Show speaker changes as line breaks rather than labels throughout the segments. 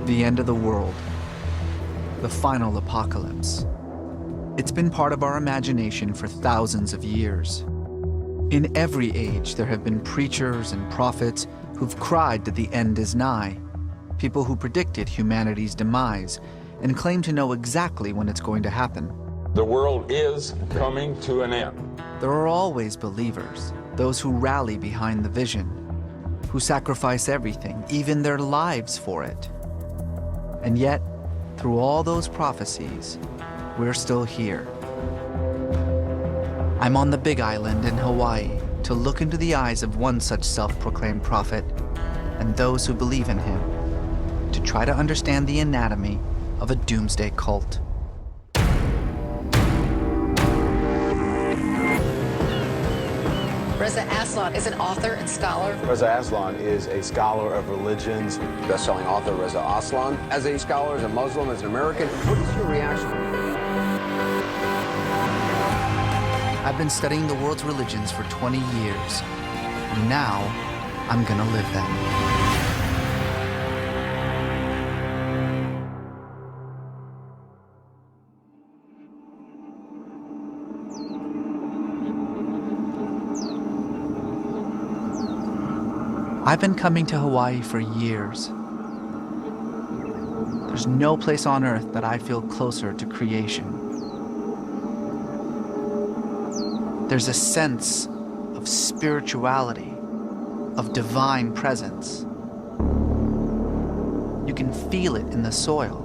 The end of the world. The final apocalypse. It's been part of our imagination for thousands of years. In every age, there have been preachers and prophets who've cried that the end is nigh, people who predicted humanity's demise and claim to know exactly when it's going to happen.
The world is coming to an end.
There are always believers, those who rally behind the vision, who sacrifice everything, even their lives for it. And yet, through all those prophecies, we're still here. I'm on the Big Island in Hawaii to look into the eyes of one such self-proclaimed prophet and those who believe in him, to try to understand the anatomy of a doomsday cult.
Resa Aslan is an author and scholar.
Resa Aslan is a scholar of religions.
Best-selling author Resa Aslan. As a scholar, as a Muslim, as an American, what is your reaction?
I've been studying the world's religions for 20 years, and now I'm gonna live them. I've been coming to Hawaii for years. There's no place on earth that I feel closer to creation. There's a sense of spirituality, of divine presence. You can feel it in the soil.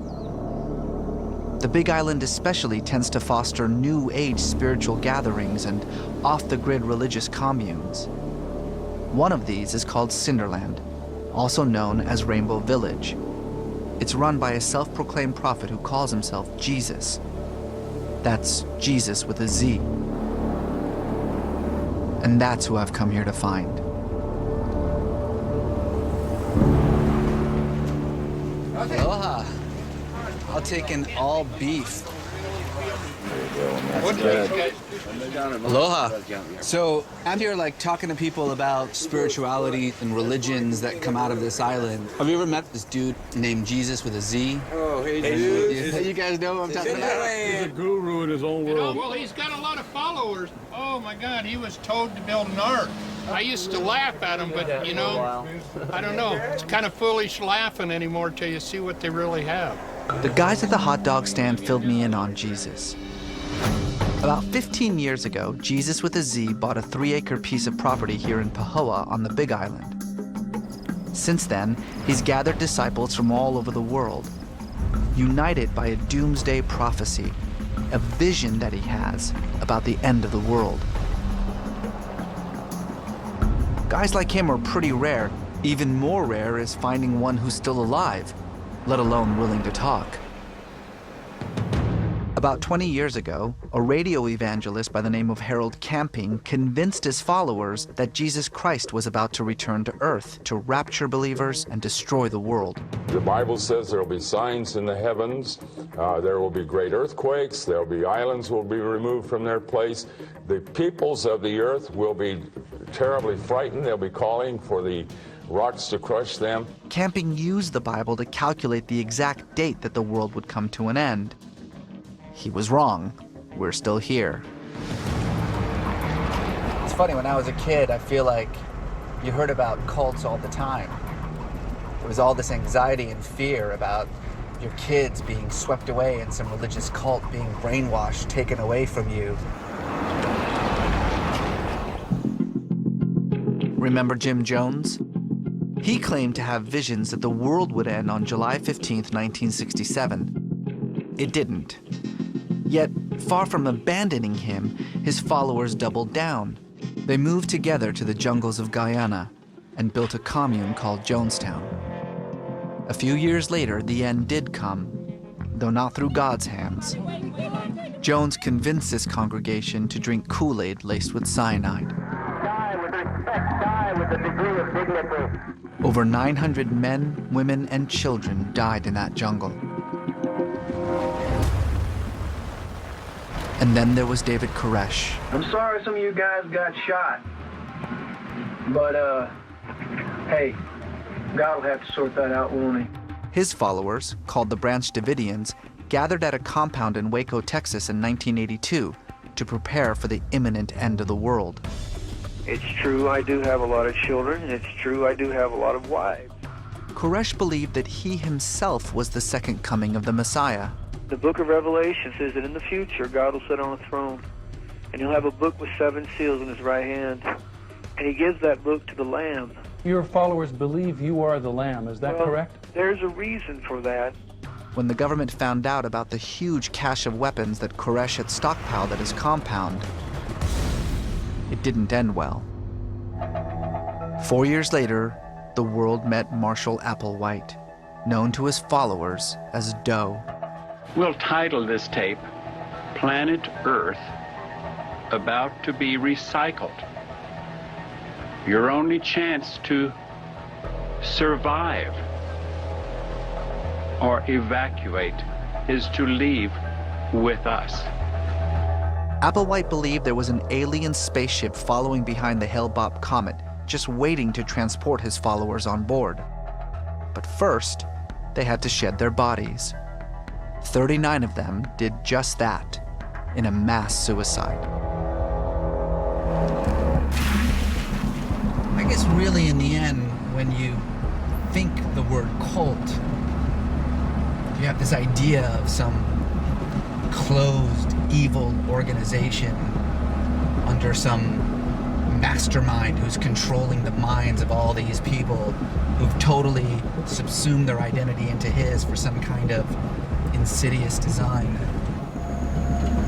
The Big Island especially tends to foster new age spiritual gatherings and off-the-grid religious communes. One of these is called Cinderland, also known as Rainbow Village. It's run by a self-proclaimed prophet who calls himself Jesus. That's Jesus with a Z. And that's who I've come here to find. Aloha. I'll take an all beef. Aloha. So I'm here talking to people about spirituality and religions that come out of this island. Have you ever met this dude named Jesus with a Z?
Oh, hey, dude.
You guys know what I'm talking about?
He's a guru in his own world.
Well, he's got a lot of followers. Oh my God, he was told to build an ark. I used to laugh at him, but I don't know. It's kind of foolish laughing anymore till you see what they really have.
The guys at the hot dog stand filled me in on Jesus. About 15 years ago, Jesus with a Z bought a 3-acre piece of property here in Pahoa on the Big Island. Since then, he's gathered disciples from all over the world, united by a doomsday prophecy, a vision that he has about the end of the world. Guys like him are pretty rare. Even more rare is finding one who's still alive, let alone willing to talk. About 20 years ago, a radio evangelist by the name of Harold Camping convinced his followers that Jesus Christ was about to return to Earth to rapture believers and destroy the world.
The Bible says there will be signs in the heavens, there will be great earthquakes, there will be islands will be removed from their place. The peoples of the earth will be terribly frightened. They'll be calling for the rocks to crush them.
Camping used the Bible to calculate the exact date that the world would come to an end. He was wrong. We're still here. It's funny, when I was a kid, I feel like you heard about cults all the time. There was all this anxiety and fear about your kids being swept away in some religious cult, being brainwashed, taken away from you. Remember Jim Jones? He claimed to have visions that the world would end on July 15th, 1967. It didn't. Yet, far from abandoning him, his followers doubled down. They moved together to the jungles of Guyana and built a commune called Jonestown. A few years later, the end did come, though not through God's hands. Jones convinced his congregation to drink Kool-Aid laced with cyanide.
Die with respect, die with a degree of dignity.
Over 900 men, women, and children died in that jungle. And then there was David Koresh.
I'm sorry some of you guys got shot. But, hey, God will have to sort that out, won't he?
His followers, called the Branch Davidians, gathered at a compound in Waco, Texas in 1982 to prepare for the imminent end of the world.
It's true I do have a lot of children, and it's true I do have a lot of wives.
Koresh believed that he himself was the second coming of the Messiah.
The book of Revelation says that in the future, God will sit on a throne, and he'll have a book with 7 seals in his right hand, and he gives that book to the Lamb.
Your followers believe you are the Lamb, is that correct?
There's a reason for that.
When the government found out about the huge cache of weapons that Koresh had stockpiled at his compound, it didn't end well. 4 years later, the world met Marshall Applewhite, known to his followers as Doe.
We'll title this tape, Planet Earth About to be Recycled. Your only chance to survive or evacuate is to leave with us.
Applewhite believed there was an alien spaceship following behind the Hale-Bopp comet, just waiting to transport his followers on board. But first, they had to shed their bodies. 39 of them did just that in a mass suicide.
I guess really in the end, when you think the word cult, you have this idea of some closed, evil organization under some mastermind who's controlling the minds of all these people who've totally subsumed their identity into his for some kind of insidious design.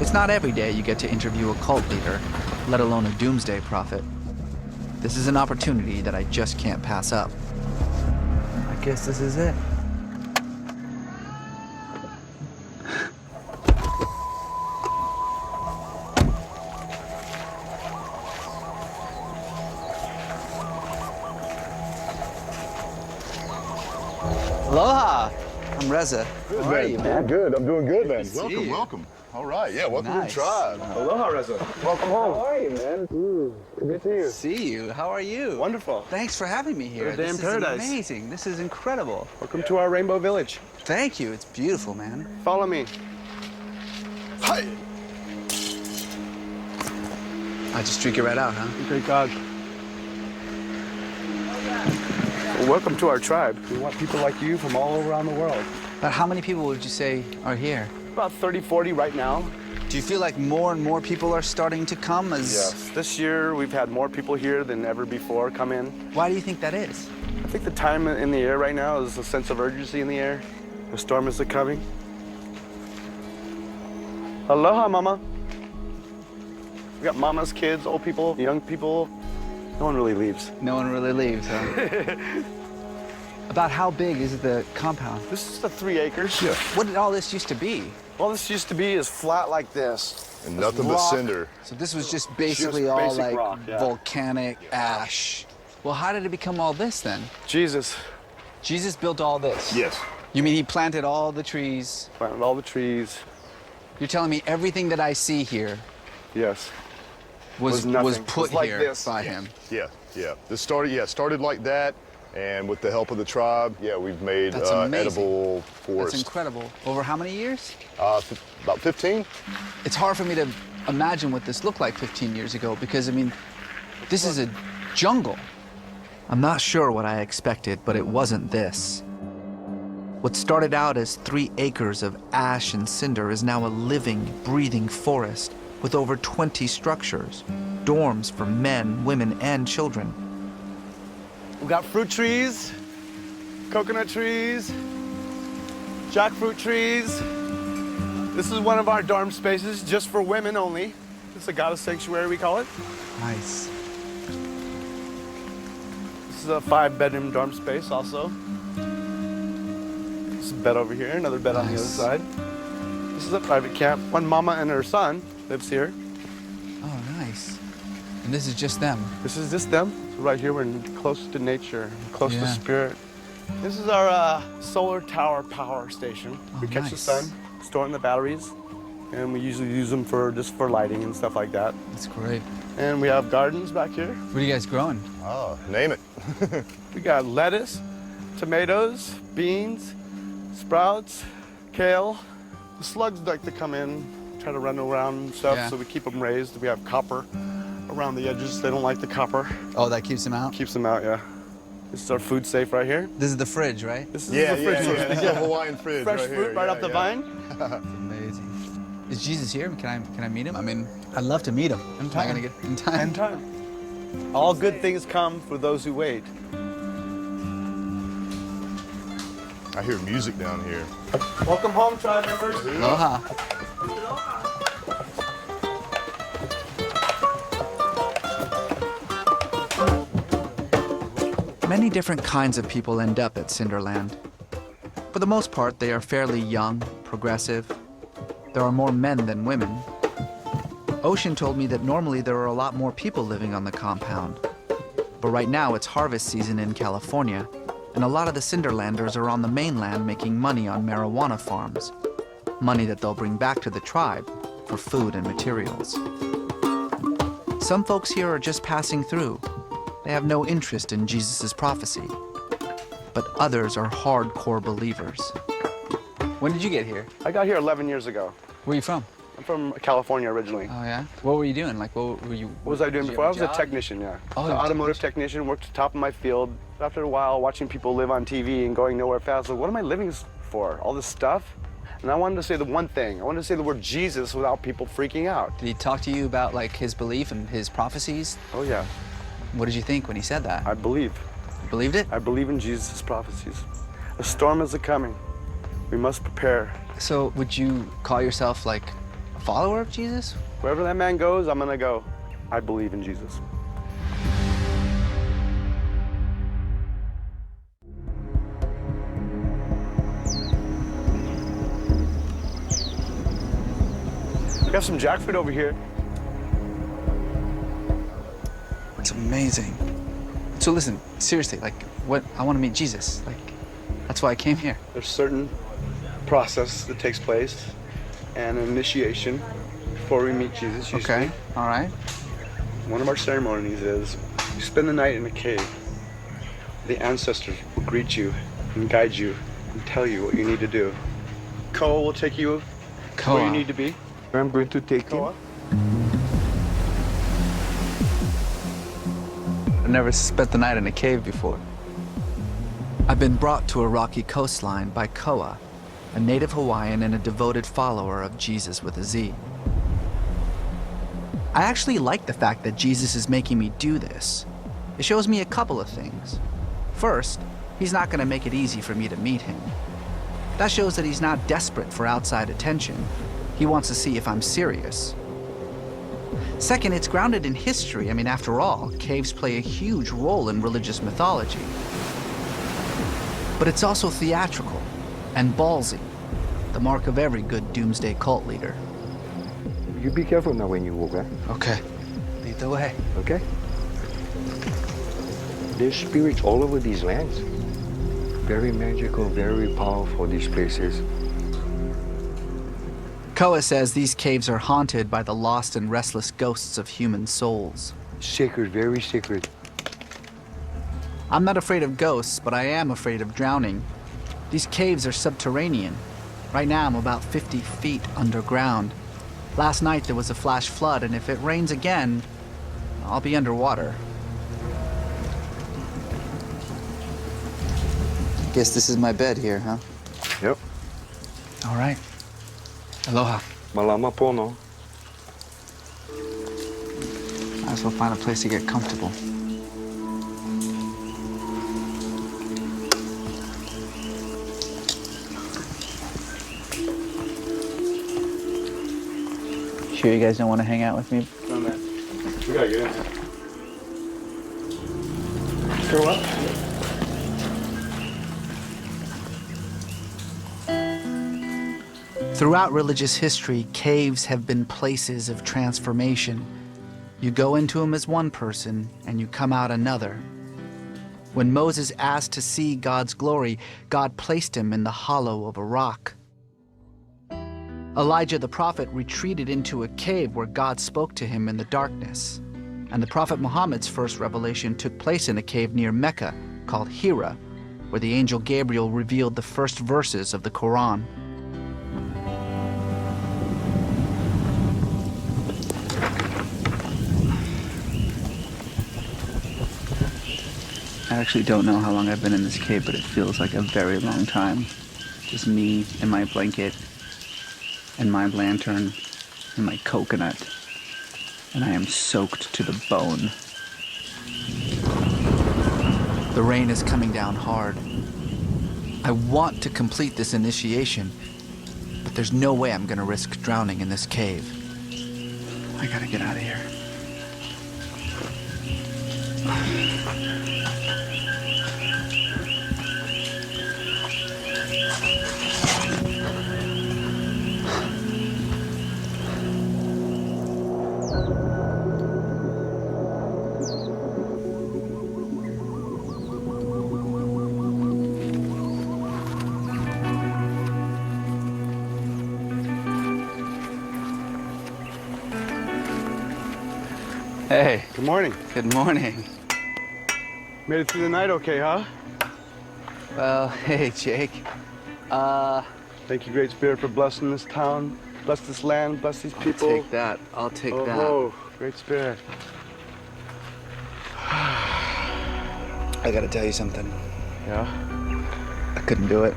It's not every day you get to interview a cult leader, let alone a doomsday prophet. This is an opportunity that I just can't pass up. I guess this is it. Aloha! I'm Resa.
Good,
How are you, man?
Good. I'm doing good, man.
Good to
Welcome,
see you.
welcome. All right, yeah, welcome
Nice.
to the tribe.
Aloha, Resa. Welcome home.
How are you, man?
Good to see you.
See you. How are you?
Wonderful.
Than's for having me here.
You're a day in
This
paradise.
is amazing. This is incredible.
Welcome to our Rainbow Village.
Thank you. It's beautiful, man.
Follow me.
Hi.
I just drink it right out, huh?
Great God. Well, welcome to our tribe. We want people like you from all around the world.
But how many people would you say are here?
About 30, 40 right now.
Do you feel like more and more people are starting to come as...
Yes. This year, we've had more people here than ever before come in.
Why do you think that is?
I think the time in the air right now is a sense of urgency in the air. The storm is coming. Aloha, Mama. We got mamas, kids, old people, young people. No one really leaves.
No one really leaves, huh? About how big is the compound?
This is the 3 acres.
Yeah.
What did all this used to be?
All this used to be is flat like this.
And nothing but
rock.
cinder.
So this was just basically
Just
all
basic
like
rock, yeah.
volcanic ash. Well, how did it become all this then?
Jesus
Jesus built all this?
Yes.
You mean he planted all the trees?
planted all the trees.
You're telling me everything that I see here
Yes.
was
nothing.
put
It was like
here
this.
by him?
Yeah, yeah. This started like that, and with the help of the tribe, yeah, we've made
That's amazing.
edible forest.
That's incredible. Over how many years?
About 15.
It's hard for me to imagine what this looked like 15 years ago because, I mean, this is a jungle.
I'm not sure what I expected, but it wasn't this. What started out as 3 acres of ash and cinder is now a living, breathing forest with over 20 structures, dorms for men, women, and children.
We've got fruit trees, coconut trees, jackfruit trees. This is one of our dorm spaces, just for women only. It's a goddess sanctuary, we call it.
Nice.
This is a 5-bedroom dorm space also. This is a bed over here, another bed on the other
Nice.
side. This is a private camp. One mama and her son lives here.
Oh, nice. And this is just them?
This is just them. So right here, we're close to nature, close to
Yeah.
spirit. This is our solar tower power station.
Oh,
We catch the
nice.
sun, store it in the batteries, and we usually use them for just for lighting and stuff like that.
That's great.
And we have gardens back here.
What are you guys growing?
Oh, name it.
We got lettuce, tomatoes, beans, sprouts, kale. The slugs like to come in, try to run around and stuff, so we keep them raised. We have copper around the edges. They don't like the copper.
Oh, that keeps them out?
Keeps them out, yeah. This is our food safe right here.
This is the fridge, right?
This is the fridge.
This is a Hawaiian fridge.
Fresh
right
fruit
here.
right off the vine.
That's amazing. Is Jesus here? Can I meet him? I mean, I'd love to meet him.
In
Am I gonna get in time?
In time. All good things come for those who wait.
I hear music down here.
Welcome home, tribe members.
Aloha.
Many different kinds of people end up at Cinderland. For the most part, they are fairly young, progressive. There are more men than women. Ocean told me that normally there are a lot more people living on the compound. But right now it's harvest season in California, and a lot of the Cinderlanders are on the mainland making money on marijuana farms. Money that they'll bring back to the tribe for food and materials. Some folks here are just passing through. They have no interest in Jesus' prophecy. But others are hardcore believers.
When did you get here?
I got here 11 years ago.
Where are you from?
I'm from California originally.
Oh yeah? What were you doing? Like, what were you?
What was I doing before? I was a technician, yeah.
Oh,
An automotive technician, worked at the top of my field. After a while, watching people live on TV and going nowhere fast, like, what am I living for? All this stuff? And I wanted to say the one thing. I wanted to say the word Jesus without people freaking out.
Did he talk to you about like his belief and his prophecies?
Oh yeah.
What did you think when he said that?
I believe.
You believed it?
I believe in Jesus' prophecies. A storm is a-coming. We must prepare.
So would you call yourself like a follower of Jesus?
Wherever that man goes, I'm gonna go. I believe in Jesus. We got some jackfruit over here.
It's amazing. So listen, seriously, like, what? I want to meet Jesus. Like, that's why I came here.
There's certain process that takes place and an initiation before we meet Jesus usually.
Okay, all right.
One of our ceremonies is you spend the night in a cave. The ancestors will greet you and guide you and tell you what you need to do. Koa will take you where you need to be.
I'm going to take him.
I've never spent the night in a cave before.
I've been brought to a rocky coastline by Koa, a native Hawaiian and a devoted follower of Jesus with a Z. I actually like the fact that Jesus is making me do this. It shows me a couple of things. First, he's not going to make it easy for me to meet him. That shows that he's not desperate for outside attention. He wants to see if I'm serious. Second, it's grounded in history. I mean, after all, caves play a huge role in religious mythology. But it's also theatrical and ballsy, the mark of every good Doomsday cult leader.
You be careful now when you walk, eh?
Okay. Lead the way.
Okay? There's spirits all over these lands. Very magical, very powerful, these places.
Koa says these caves are haunted by the lost and restless ghosts of human souls.
Sacred, very sacred.
I'm not afraid of ghosts, but I am afraid of drowning. These caves are subterranean. Right now I'm about 50 feet underground. Last night there was a flash flood, and if it rains again, I'll be underwater.
Guess this is my bed here, huh?
Yep.
All right. Aloha.
Malama pono.
Might as well find a place to get comfortable. Sure you guys don't want to hang out with me?
No, man. We gotta get in there. Throw up?
Throughout religious history, caves have been places of transformation. You go into them as one person, and you come out another. When Moses asked to see God's glory, God placed him in the hollow of a rock. Elijah the prophet retreated into a cave where God spoke to him in the darkness. And the Prophet Muhammad's first revelation took place in a cave near Mecca called Hira, where the angel Gabriel revealed the first verses of the Quran.
I actually don't know how long I've been in this cave, but it feels like a very long time. Just me and my blanket and my lantern and my coconut. And I am soaked to the bone.
The rain is coming down hard. I want to complete this initiation, but there's no way I'm gonna risk drowning in this cave.
I gotta get out of here. Hey.
Good morning.
Good morning.
Made it through the night okay, huh?
Well, hey, Jake.
Thank you, Great Spirit, for blessing this town, bless this land, bless these people.
I'll take that. I'll take that.
Oh, Great Spirit.
I gotta tell you something.
Yeah?
I couldn't do it.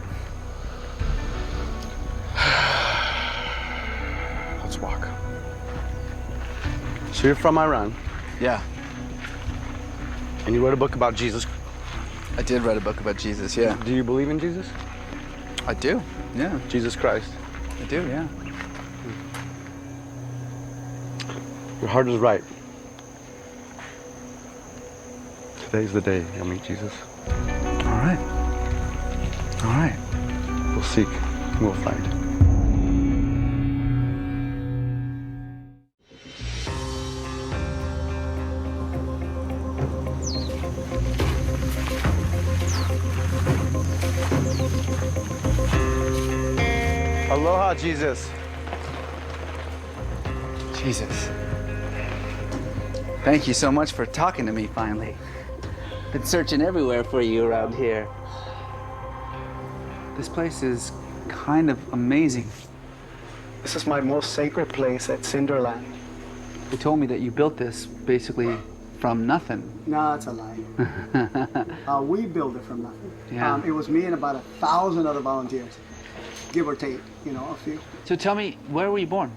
Let's walk. So you're from Iran,
Yeah.
and you wrote a book about Jesus.
I did write a book about Jesus, yeah.
Do you believe in Jesus?
I do, yeah.
Jesus Christ.
I do, yeah.
Your heart is right. Today's the day you'll meet Jesus.
All right. All right.
We'll seek, and we'll find. Aloha, Jesus.
Jesus. Thank you so much for talking to me finally. Been searching everywhere for you around here. This place is kind of amazing.
This is my most sacred place at Cinderland.
They told me that you built this basically from nothing.
No, it's a lie. We built it from nothing.
Yeah.
It was me and about 1,000 other volunteers, give or take, you know, a few.
So tell me, where were you born?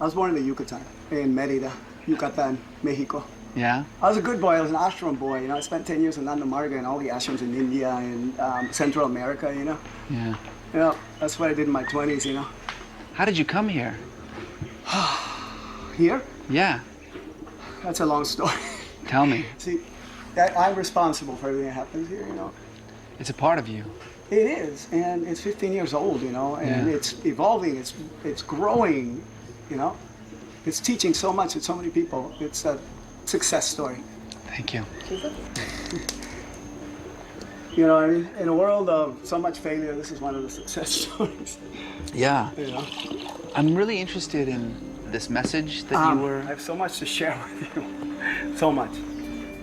I was born in the Yucatan, in Mérida, Yucatan, Mexico.
Yeah?
I was a good boy. I was an ashram boy. You know, I spent 10 years in Nanda Marga and all the ashrams in India and Central America, you know.
Yeah.
You know, that's what I did in my 20s, you know.
How did you come here?
Here?
Yeah.
That's a long story.
Tell me.
See, I'm responsible for everything that happens here, you know.
It's a part of you.
It is, and it's 15 years old, you know, and
Yeah.
it's evolving, it's growing, you know. It's teaching so much to so many people. It's a success story.
Thank you.
You know, I mean, in a world of so much failure, this is one of the success stories.
Yeah.
You know?
I'm really interested in this message that you were...
I have so much to share with you. So much.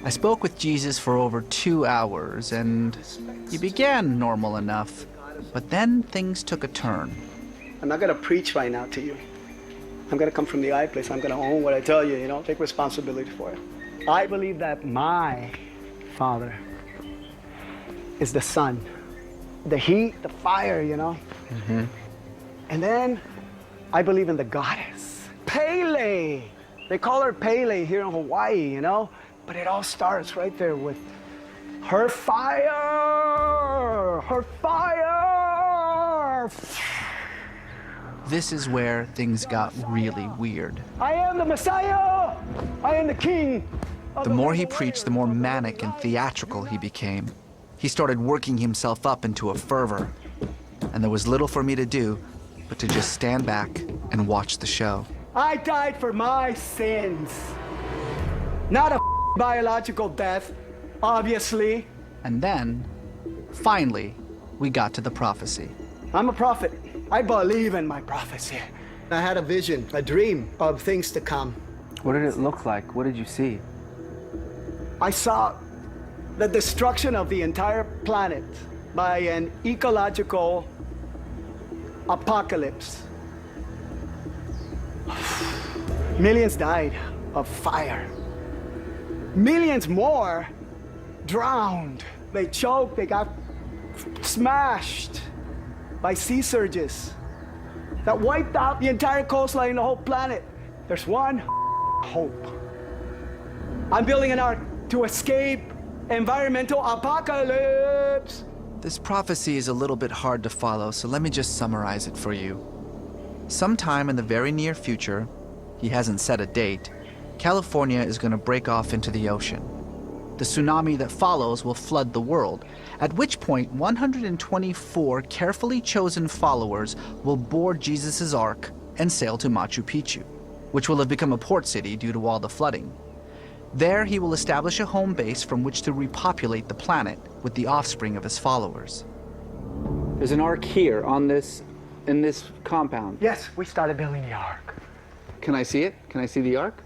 I spoke with Jesus for over 2 hours, and he began normal enough, but then things took a turn.
I'm not going to preach right now to you. I'm going to come from the I place. I'm going to own what I tell you, you know, take responsibility for it. I believe that my Father is the sun, the heat, the fire, you know.
Mm-hmm.
And then I believe in the goddess, Pele. They call her Pele here in Hawaii, you know. But it all starts right there with her fire, her fire.
This is where things got really weird.
I am the Messiah. I am the king.
The more he preached, the more manic and theatrical he became. He started working himself up into a fervor. And there was little for me to do but to just stand back and watch the show.
I died for my sins. Not a biological death, obviously.
And then, finally, we got to the prophecy.
I'm a prophet. I believe in my prophecy. I had a vision, a dream of things to come.
What did it look like? What did you see?
I saw the destruction of the entire planet by an ecological apocalypse. Millions died of fire. Millions more drowned. They choked, they got smashed by sea surges that wiped out the entire coastline and the whole planet. There's one hope. I'm building an ark to escape environmental apocalypse.
This prophecy is a little bit hard to follow, so let me just summarize it for you. Sometime in the very near future, he hasn't set a date, California is going to break off into the ocean. The tsunami that follows will flood the world, at which point 124 carefully chosen followers will board Jesus' ark and sail to Machu Picchu, which will have become a port city due to all the flooding. There he will establish a home base from which to repopulate the planet with the offspring of his followers.
There's an ark here in this compound.
Yes, we started building the ark.
Can I see it? Can I see the ark?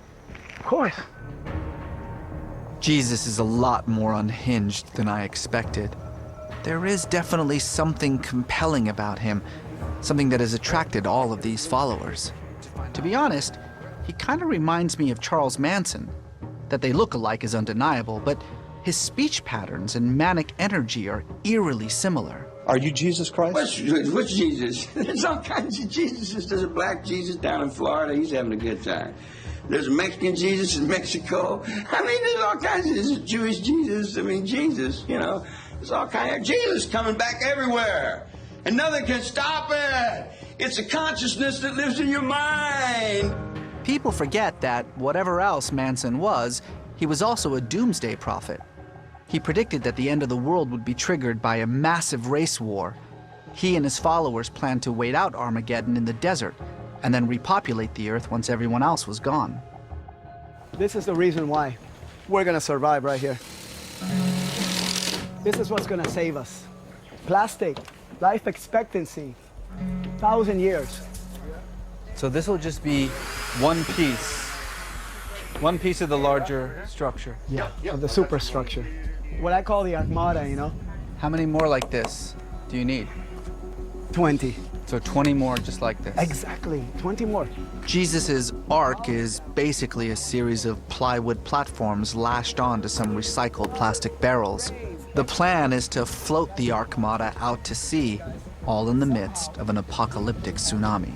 Of course.
Jesus is a lot more unhinged than I expected. There is definitely something compelling about him, something that has attracted all of these followers. To be honest, he kind of reminds me of Charles Manson. That they look alike is undeniable, but his speech patterns and manic energy are eerily similar.
Are you Jesus Christ?
Which Jesus? There's all kinds of Jesuses. There's a black Jesus down in Florida. He's having a good time. There's a Mexican Jesus in Mexico. I mean, there's all kinds of... There's a Jewish Jesus. I mean, Jesus, you know. There's all kinds of... Jesus coming back everywhere. And nothing can stop it. It's a consciousness that lives in your mind.
People forget that, whatever else Manson was, he was also a doomsday prophet. He predicted that the end of the world would be triggered by a massive race war. He and his followers planned to wait out Armageddon in the desert and then repopulate the earth once everyone else was gone.
This is the reason why we're gonna survive right here. This is what's gonna save us. Plastic, life expectancy, 1,000 years.
So this will just be one piece of the larger structure.
Yeah, of the superstructure. What I call the armada, you know?
How many more like this do you need?
20.
So 20 more just like this.
Exactly, 20 more.
Jesus' ark is basically a series of plywood platforms lashed onto some recycled plastic barrels. The plan is to float the armada out to sea, all in the midst of an apocalyptic tsunami.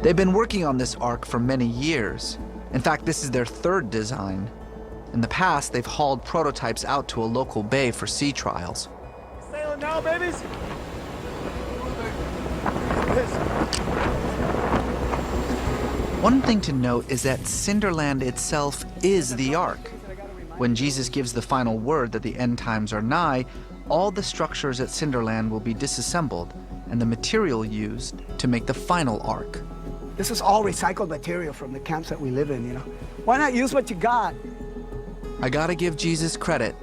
They've been working on this ark for many years. In fact, this is their third design. In the past, they've hauled prototypes out to a local bay for sea trials.
Sailing now, babies.
One thing to note is that Cinderland itself is the ark. When Jesus gives the final word that the end times are nigh, all the structures at Cinderland will be disassembled and the material used to make the final ark.
This is all recycled material from the camps that we live in, you know? Why not use what you got?
I gotta give Jesus credit.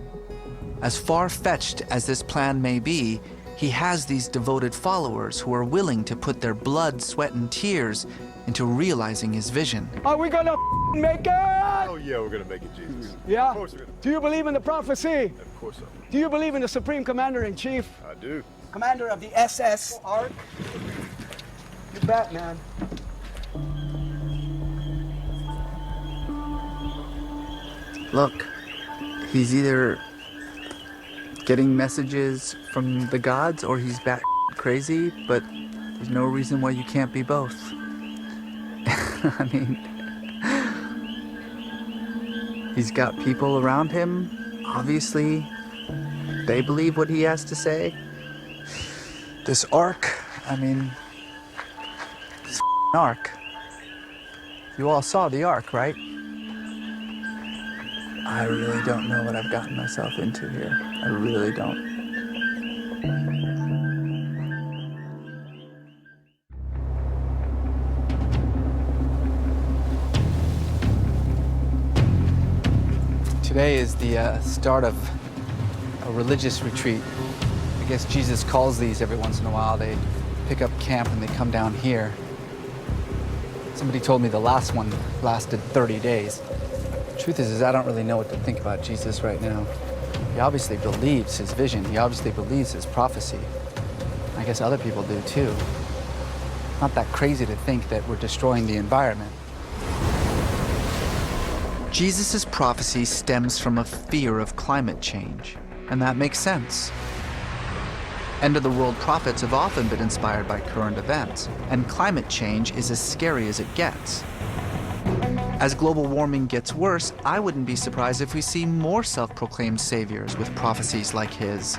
As far-fetched as this plan may be, he has these devoted followers who are willing to put their blood, sweat, and tears into realizing his vision.
Are we gonna make it?
Oh yeah, we're gonna make it, Jesus.
Yeah?
Of course we're gonna.
Do you believe in the prophecy?
Of course I do.
Do you believe in the Supreme Commander-in-Chief?
I do.
Commander of the SS Ark? You bet, man.
Look, he's either getting messages from the gods or he's bat crazy, but there's no reason why you can't be both. I mean, he's got people around him. Obviously, they believe what he has to say. This ark, I mean, this ark. You all saw the ark, right? I really don't know what I've gotten myself into here. I really don't. Today is the start of a religious retreat. I guess Jesus calls these every once in a while. They pick up camp and they come down here. Somebody told me the last one lasted 30 days. The truth is I don't really know what to think about Jesus right now. He obviously believes his vision. He obviously believes his prophecy. I guess other people do too. Not that crazy to think that we're destroying the environment.
Jesus' prophecy stems from a fear of climate change, and that makes sense. End-of-the-world prophets have often been inspired by current events, and climate change is as scary as it gets. As global warming gets worse, I wouldn't be surprised if we see more self-proclaimed saviors with prophecies like his.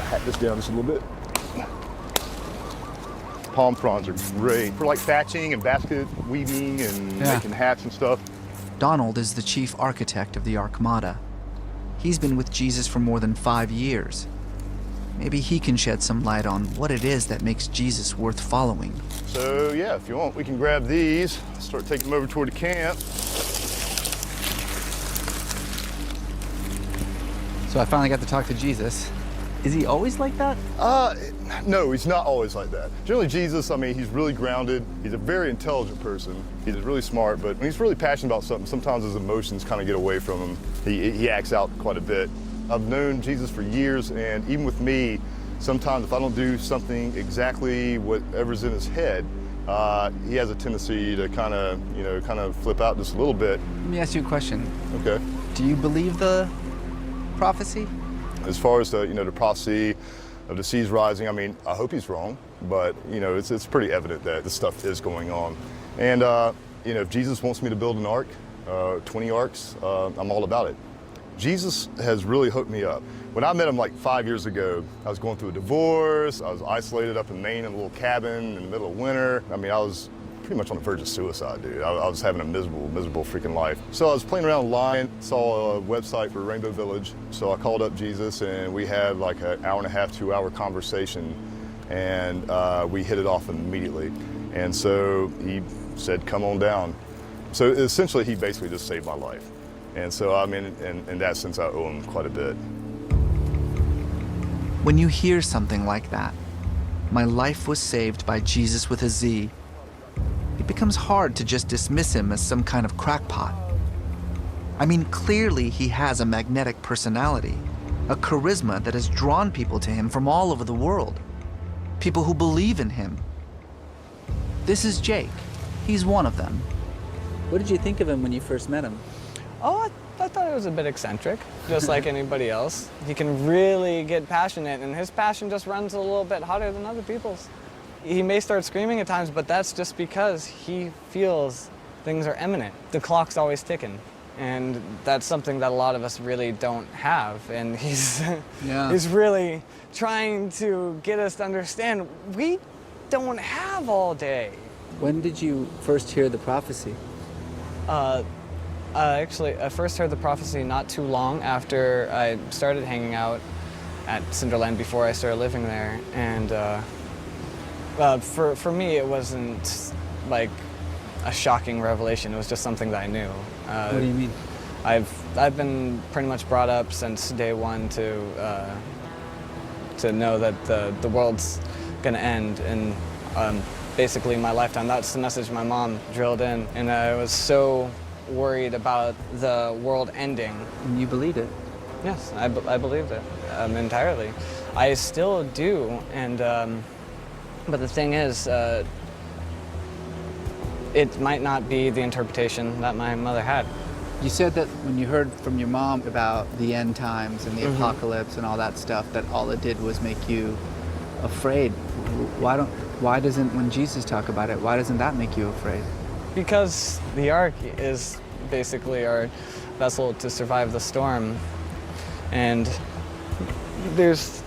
Hat this down just a little bit. Palm fronds are great for like thatching and basket weaving and making hats and stuff.
Donald is the chief architect of the Armada. He's been with Jesus for more than 5 years. Maybe he can shed some light on what it is that makes Jesus worth following.
So yeah, if you want, we can grab these, start taking them over toward the camp.
So I finally got to talk to Jesus. Is he always like that?
No, he's not always like that. Generally, Jesus, I mean, he's really grounded. He's a very intelligent person. He's really smart, but when he's really passionate about something, sometimes his emotions kind of get away from him. He acts out quite a bit. I've known Jesus for years, and even with me, sometimes if I don't do something exactly whatever's in his head, he has a tendency to kind of flip out just a little bit.
Let me ask you a question.
Okay.
Do you believe the prophecy?
As far as the prophecy of the seas rising, I mean, I hope he's wrong, but it's pretty evident that this stuff is going on. And if Jesus wants me to build an ark, 20 arks, I'm all about it. Jesus has really hooked me up. When I met him like 5 years ago, I was going through a divorce. I was isolated up in Maine in a little cabin in the middle of winter. I mean, I was pretty much on the verge of suicide, dude. I was having a miserable freaking life. So I was playing around online, saw a website for Rainbow Village. So I called up Jesus and we had like an hour and a half, 2 hour conversation, and we hit it off immediately. And so he said, come on down. So essentially he basically just saved my life. And so I mean, in that sense, I owe him quite a bit.
When you hear something like that, my life was saved by Jesus with a Z, it becomes hard to just dismiss him as some kind of crackpot. I mean, clearly he has a magnetic personality, a charisma that has drawn people to him from all over the world, people who believe in him. This is Jake. He's one of them.
What did you think of him when you first met him?
Oh, I thought he was a bit eccentric, just like anybody else. He can really get passionate, and his passion just runs a little bit hotter than other people's. He may start screaming at times, but that's just because he feels things are imminent. The clock's always ticking, and that's something that a lot of us really don't have. And he's really trying to get us to understand we don't have all day.
When did you first hear the prophecy?
Actually, I first heard the prophecy not too long after I started hanging out at Cinderland before I started living there. And for me, it wasn't like a shocking revelation. It was just something that I knew.
What do you mean?
I've been pretty much brought up since day one to know that the world's gonna end in basically my lifetime. That's the message my mom drilled in, and I was so worried about the world ending.
And you believed it?
Yes, I believed it entirely. I still do, and but the thing is, it might not be the interpretation that my mother had.
You said that when you heard from your mom about the end times and the apocalypse and all that stuff, that all it did was make you afraid. Why doesn't, when Jesus talk about it, why doesn't that make you afraid?
Because the ark is basically our vessel to survive the storm, and there's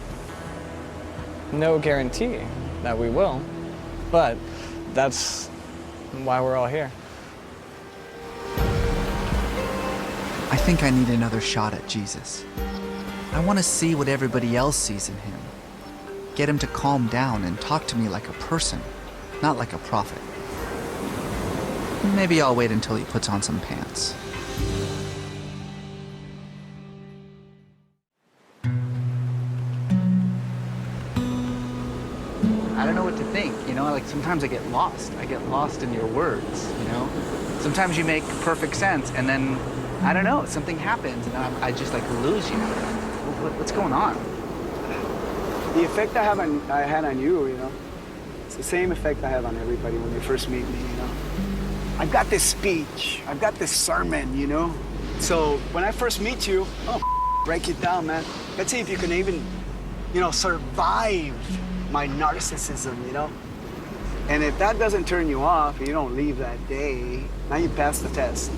no guarantee that we will, but that's why we're all here.
I think I need another shot at Jesus. I want to see what everybody else sees in him. Get him to calm down and talk to me like a person, not like a prophet. Maybe I'll wait until he puts on some pants.
I don't know what to think, like sometimes I get lost. I get lost in your words, Sometimes you make perfect sense, and then I don't know, something happens and I just like lose you. What's going on?
The effect I had on you, you know, it's the same effect I have on everybody when they first meet me, you know. I've got this speech, I've got this sermon, you know. So when I first meet you, break it down, man. Let's see if you can even, you know, survive my narcissism, you know. And if that doesn't turn you off, you don't leave that day, now you pass the test.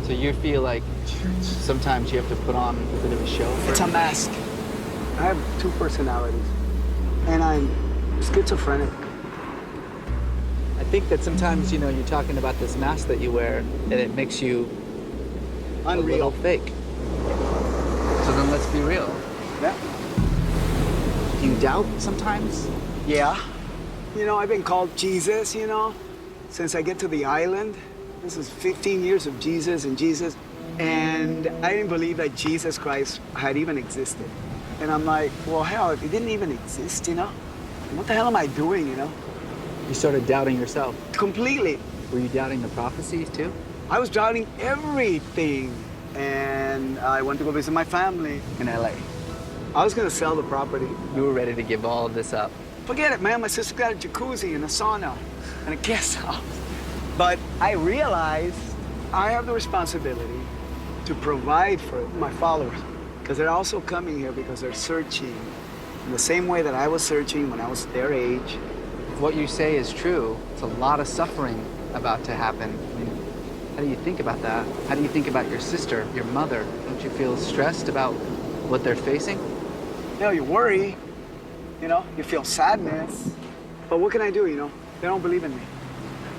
So you feel like sometimes you have to put on a bit of a show?
It's a mask. I have two personalities, and I'm schizophrenic.
I think that sometimes, you know, you're talking about this mask that you wear, and it makes you
unreal,
a little fake. So then let's be real.
Yeah.
Do you doubt sometimes?
Yeah. You know, I've been called Jesus, you know, since I get to the island. This is 15 years of Jesus and Jesus. And I didn't believe that Jesus Christ had even existed. And I'm like, well, hell, if he didn't even exist, you know, what the hell am I doing, you know?
You started doubting yourself?
Completely.
Were you doubting the prophecies too?
I was doubting everything. And I went to go visit my family in LA. I was gonna sell the property.
You were ready to give all of this up?
Forget it, man. My sister got a jacuzzi and a sauna and a guest house. But I realized I have the responsibility to provide for my followers, because they're also coming here because they're searching in the same way that I was searching when I was their age.
If what you say is true, it's a lot of suffering about to happen. I mean, how do you think about that? How do you think about your sister, your mother? Don't you feel stressed about what they're facing?
You know, you worry, you know, you feel sadness. But what can I do, you know? They don't believe in me.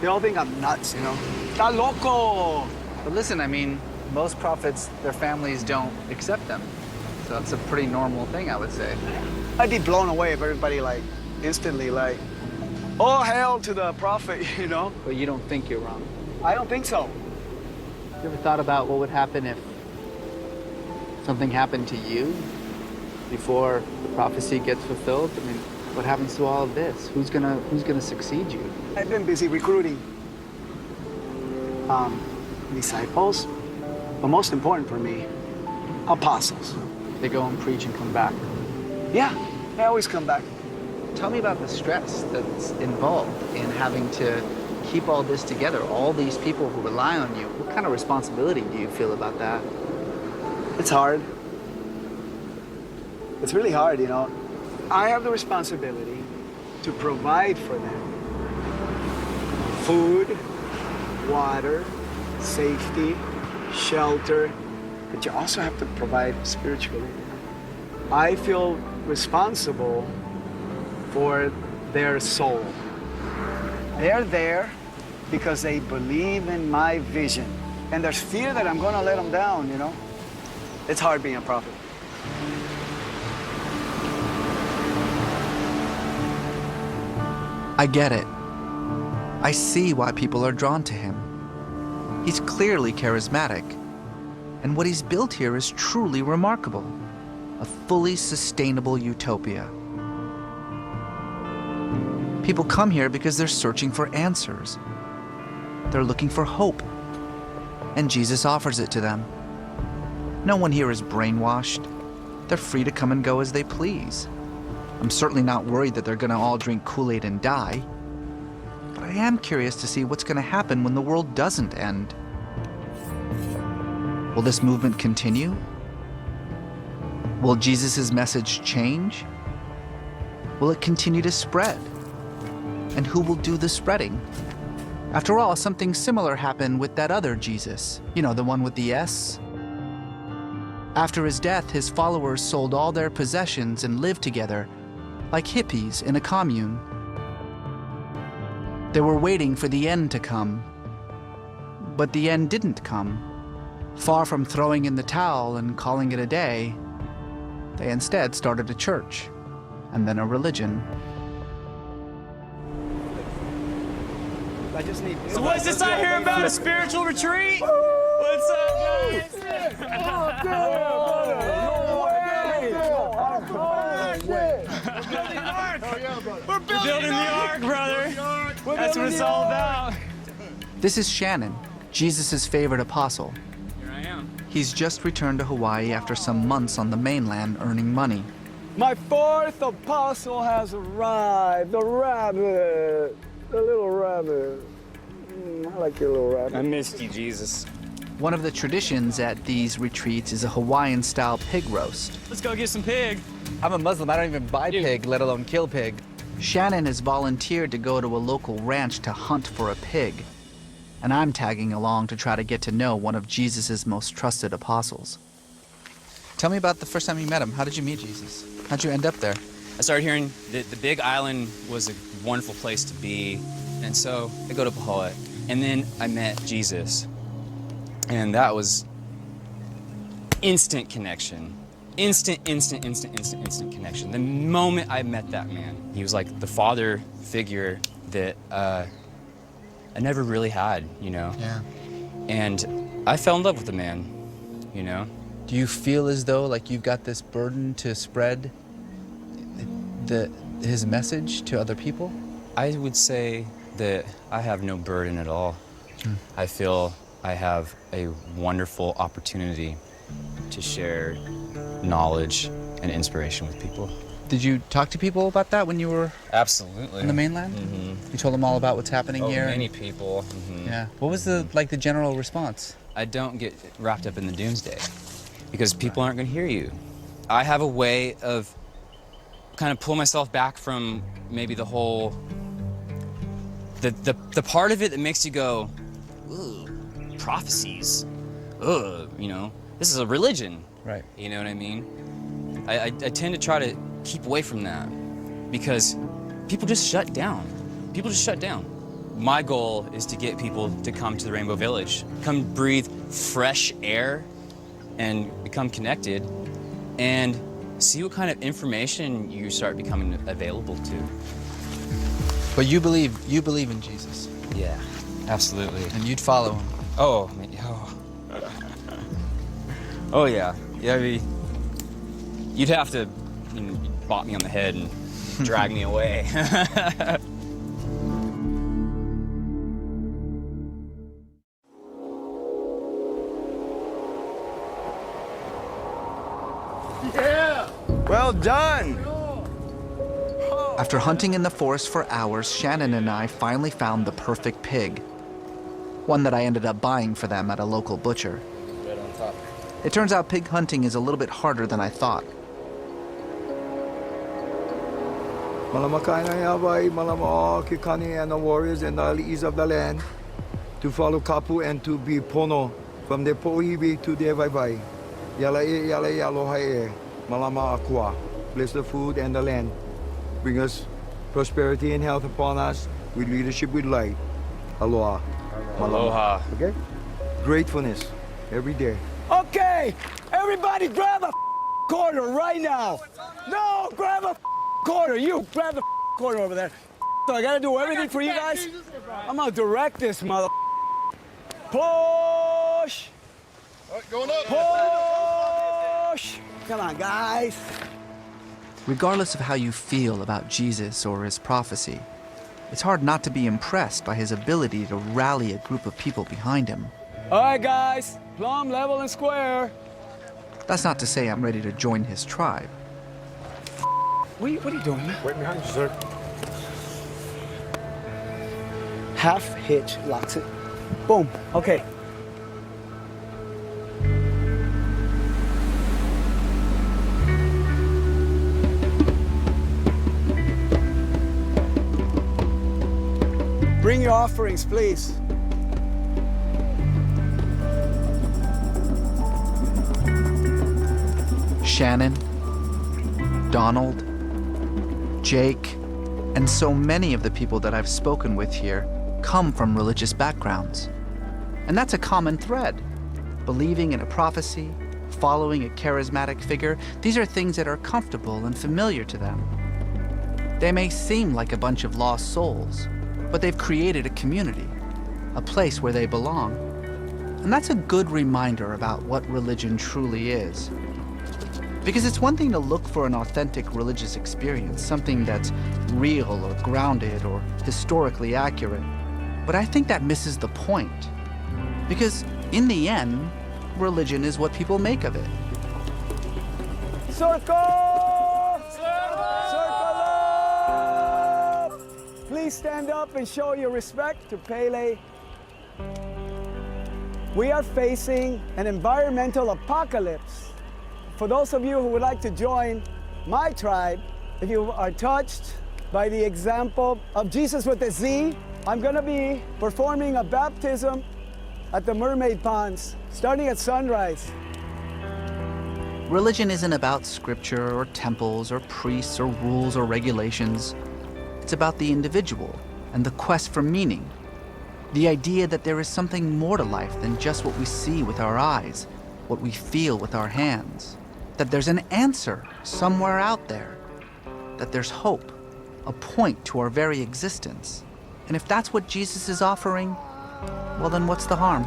They all think I'm nuts, you know? Está loco!
But listen, I mean, most prophets, their families don't accept them. So it's a pretty normal thing, I would say.
I'd be blown away if everybody, like, instantly, like, oh, hail to the prophet, you know?
But you don't think you're wrong?
I don't think so.
You ever thought about what would happen if something happened to you before the prophecy gets fulfilled? I mean, what happens to all of this? Who's gonna succeed you?
I've been busy recruiting disciples, but most important for me, apostles.
They go and preach and come back.
Yeah, they always come back.
Tell me about the stress that's involved in having to keep all this together, all these people who rely on you. What kind of responsibility do you feel about that?
It's hard. It's really hard, you know. I have the responsibility to provide for them food, water, safety, shelter, but you also have to provide spiritually. I feel responsible for their soul. They're there because they believe in my vision. And there's fear that I'm gonna let them down, you know? It's hard being a prophet.
I get it. I see why people are drawn to him. He's clearly charismatic, and what he's built here is truly remarkable. A fully sustainable utopia. People come here because they're searching for answers. They're looking for hope, and Jesus offers it to them. No one here is brainwashed. They're free to come and go as they please. I'm certainly not worried that they're gonna all drink Kool-Aid and die. But I am curious to see what's gonna happen when the world doesn't end. Will this movement continue? Will Jesus' message change? Will it continue to spread? And who will do the spreading? After all, something similar happened with that other Jesus. You know, the one with the S? After his death, his followers sold all their possessions and lived together, like hippies in a commune. They were waiting for the end to come. But the end didn't come. Far from throwing in the towel and calling it a day, they instead started a church, and then a religion.
I just need...
So what's this I hear about a spiritual retreat? What's up, guys? We're building the ark, brother. That's what it's all about.
This is Shannon, Jesus' favorite apostle.
Here I am.
He's just returned to Hawaii after some months on the mainland earning money.
My fourth apostle has arrived, the rabbit, the little rabbit. I like your little rabbit.
I missed you, Jesus.
One of the traditions at these retreats is a Hawaiian-style pig roast.
Let's go get some pig.
I'm a Muslim. I don't even buy pig, let alone kill pig.
Shannon has volunteered to go to a local ranch to hunt for a pig. And I'm tagging along to try to get to know one of Jesus' most trusted apostles. Tell me about the first time you met him. How did you meet Jesus? How'd you end up there?
I started hearing that the Big Island was a wonderful place to be. And so I go to Pahoa. And then I met Jesus. And that was instant connection. Instant connection. The moment I met that man, he was like the father figure that I never really had, you know?
Yeah.
And I fell in love with the man, you know?
Do you feel as though like you've got this burden to spread his message to other people?
I would say that I have no burden at all. I feel I have a wonderful opportunity to share knowledge and inspiration with people.
Did you talk to people about that when you were
Absolutely.
in the mainland? You told them all about what's happening here?
Many people.
Yeah. What was the general response?
I don't get wrapped up in the Doomsday because people aren't going to hear you. I have a way of kind of pull myself back from maybe the whole, the part of it that makes you go, ooh, prophecies, ugh, you know, this is a religion.
Right.
You know what I mean? I tend to try to keep away from that because people just shut down. People just shut down. My goal is to get people to come to the Rainbow Village, come breathe fresh air and become connected and see what kind of information you start becoming available to.
But you believe in Jesus.
Yeah, absolutely.
And you'd follow him.
Oh, oh yeah. Yeah, I mean, you'd have to bop me on the head and drag me away.
Yeah! Well done!
After hunting in the forest for hours, Shannon and I finally found the perfect pig. One that I ended up buying for them at a local butcher.
Right on top.
It turns out pig hunting is a little bit harder than I thought.
Malamakai na yabay, malama kikani and the warriors and the leaders of the land to follow Kapu and to be Pono from the Pohibi to the Vaibai. Yala yalohae, malama akua. Bless the food and the land. Bring us prosperity and health upon us with leadership with light. Aloha.
Aloha.
Okay? Gratefulness every day. Okay, everybody grab a quarter right now. No, grab a quarter. You grab the quarter over there. So I gotta do everything for you guys. I'm gonna direct this mother. Push.
Going up.
Push. Come on, guys.
Regardless of how you feel about Jesus or his prophecy, it's hard not to be impressed by his ability to rally a group of people behind him.
All right, guys. Plumb, level, and square.
That's not to say I'm ready to join his tribe.
What are you doing, man?
Wait behind you, sir.
Half hitch locks it. Boom. Okay. Bring your offerings, please.
Shannon, Donald, Jake, and so many of the people that I've spoken with here come from religious backgrounds. And that's a common thread. Believing in a prophecy, following a charismatic figure, these are things that are comfortable and familiar to them. They may seem like a bunch of lost souls, but they've created a community, a place where they belong. And that's a good reminder about what religion truly is. Because it's one thing to look for an authentic religious experience, something that's real or grounded or historically accurate. But I think that misses the point. Because in the end, religion is what people make of it.
Circle! Circle up! Please stand up and show your respect to Pele. We are facing an environmental apocalypse. For those of you who would like to join my tribe, if you are touched by the example of Jesus with a Z, I'm gonna be performing a baptism at the Mermaid Ponds, starting at sunrise.
Religion isn't about scripture or temples or priests or rules or regulations. It's about the individual and the quest for meaning. The idea that there is something more to life than just what we see with our eyes, what we feel with our hands. That there's an answer somewhere out there. That there's hope, a point to our very existence. And if that's what Jesus is offering, well then what's the harm?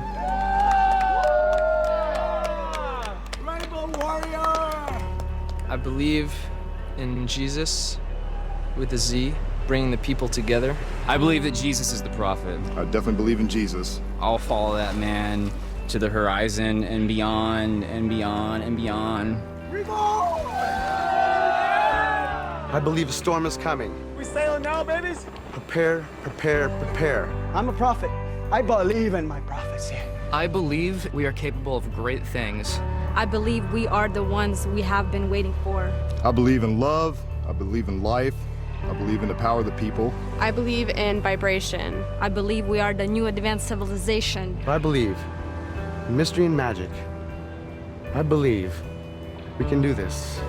Rainbow Warrior!
I believe in Jesus with a Z, bringing the people together.
I believe that Jesus is the prophet.
I definitely believe in Jesus.
I'll follow that man to the horizon and beyond and beyond and beyond.
I believe a storm is coming.
We sailing now, babies?
Prepare, prepare, prepare.
I'm a prophet. I believe in my prophecy.
I believe we are capable of great things.
I believe we are the ones we have been waiting for.
I believe in love. I believe in life. I believe in the power of the people.
I believe in vibration. I believe we are the new advanced civilization.
I believe in mystery and magic. I believe we can do this.